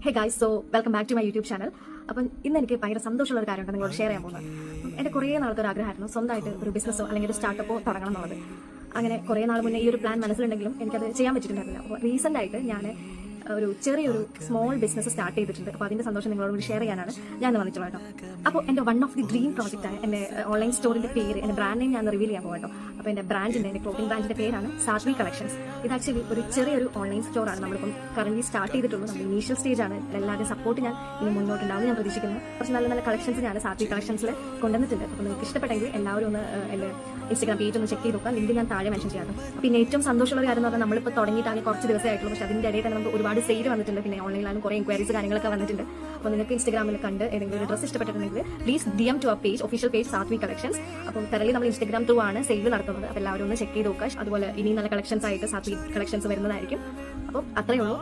Hey guys, so welcome back to my YouTube channel. അപ്പം ഇന്ന് എനിക്ക് ഭയങ്കര സന്തോഷമുള്ള ഒരു കാര്യമുണ്ട് നിങ്ങളോട് ഷെയർ ചെയ്യാൻ പോകുന്നത്. എൻ്റെ കുറേ നാളത്തെ ഒരു ആഗ്രഹമായിരുന്നു സ്വന്തമായിട്ട് ഒരു ബിസിനസ്സോ അല്ലെങ്കിൽ ഒരു സ്റ്റാർട്ടപ്പോ തുടങ്ങണം എന്നുള്ളത്. അങ്ങനെ കുറേ നാൾ മുന്നേ ഈ ഒരു പ്ലാൻ മനസ്സിലുണ്ടെങ്കിലും എനിക്കത് ചെയ്യാൻ പറ്റിയിട്ടുണ്ടായിരുന്നില്ല. അപ്പോൾ റീസെൻ്റ് ആയിട്ട് ഞാൻ ഒരു ചെറിയൊരു സ്മോൾ ബിസിനസ് സ്റ്റാർട്ട് ചെയ്തിട്ടുണ്ട്. അപ്പോൾ അതിൻ്റെ സന്തോഷം നിങ്ങളോട് ഷെയർ ചെയ്യാനാണ് ഞാൻ വന്നിട്ടുള്ളത് കേട്ടോ. അപ്പോൾ എൻ്റെ വൺ ഓഫ് ദി ഡ്രീം പ്രോജക്റ്റാണ് എൻ്റെ ഓൺലൈൻ സ്റ്റോറിൻ്റെ പേര്, എൻ്റെ ബ്രാൻഡ് നെയിം ഞാൻ റിവീൽ ചെയ്യാൻ പോകും കേട്ടോ. അപ്പോൾ എൻ്റെ ക്ലോത്തിങ് ബ്രാൻഡിൻ്റെ പേരാണ് സാത്വി കളക്ഷൻസ്. ഇത് ആക്ച്വലി ഒരു ചെറിയൊരു ഓൺലൈൻ സ്റ്റോറാണ്. നമ്മളിപ്പം കറന്റ് സ്റ്റാർട്ട് ചെയ്തിട്ടുള്ളൂ. നമ്മൾ ഇനീഷ്യൽ സ്റ്റേജ് ആണ്. എല്ലാവരുടെയും സപ്പോർട്ട് ഞാൻ ഇനി മുന്നോട്ടുണ്ടാവും ഞാൻ പ്രതീക്ഷിക്കുന്നു. കുറച്ച് നല്ല നല്ല കളക്ഷൻസ് ഞാൻ സാത്വി കളക്ഷൻസിൽ കൊണ്ടുവന്നിട്ടുണ്ട്. അപ്പോൾ നിങ്ങൾക്ക് ഇഷ്ടപ്പെട്ടെങ്കിൽ എല്ലാവരും ഒന്ന് എൻ്റെ ഇൻസ്റ്റാഗ്രാം പേജ് ഒന്ന് ചെക്ക് ചെയ്ത് നോക്കാം. ലിങ്ക് ഞാൻ താഴെ മെൻഷൻ ചെയ്യാം. പിന്നെ ഏറ്റവും സന്തോഷമുള്ള കാര്യം എന്ന് പറഞ്ഞാൽ നമ്മളിപ്പോൾ തുടങ്ങിയിട്ടാണ് കുറച്ച് ദിവസമായിട്ടുള്ളൂ. പക്ഷേ അതിൻ്റെ ഇടയിൽ തന്നെ നമുക്ക് ഒരുപാട് സെയിൽ വന്നിട്ടുണ്ട്. പിന്നെ ഓൺലൈനിലാണ് കുറേ എൻക്വയറീസ് കാര്യങ്ങളൊക്കെ വന്നിട്ടുണ്ട്. അപ്പോൾ നിങ്ങൾക്ക് ഇൻസ്റ്റാഗ്രാമിൽ കണ്ട് ഏതെങ്കിലും ഒരു ഡ്രസ്സ് ഇഷ്ടപ്പെട്ടിട്ടുണ്ടെങ്കിൽ please DM to our page, official page Sathvi collections. അപ്പോൾ കറലി നമ്മൾ ഇൻസ്റ്റാഗ്രാം ത്രൂ ആണ് സെയിൽ നടത്തുന്നത്. അപ്പോൾ എല്ലാവരും ഒന്ന് ചെക്ക് ചെയ്ത് നോക്കുക. അതുപോലെ ഇനി നല്ല കളക്ഷൻസ് ആയിട്ട് സാത്വി കളക്ഷൻസ് വരുന്നതായിരിക്കും. അപ്പോൾ അത്രയേ ഉള്ളൂ.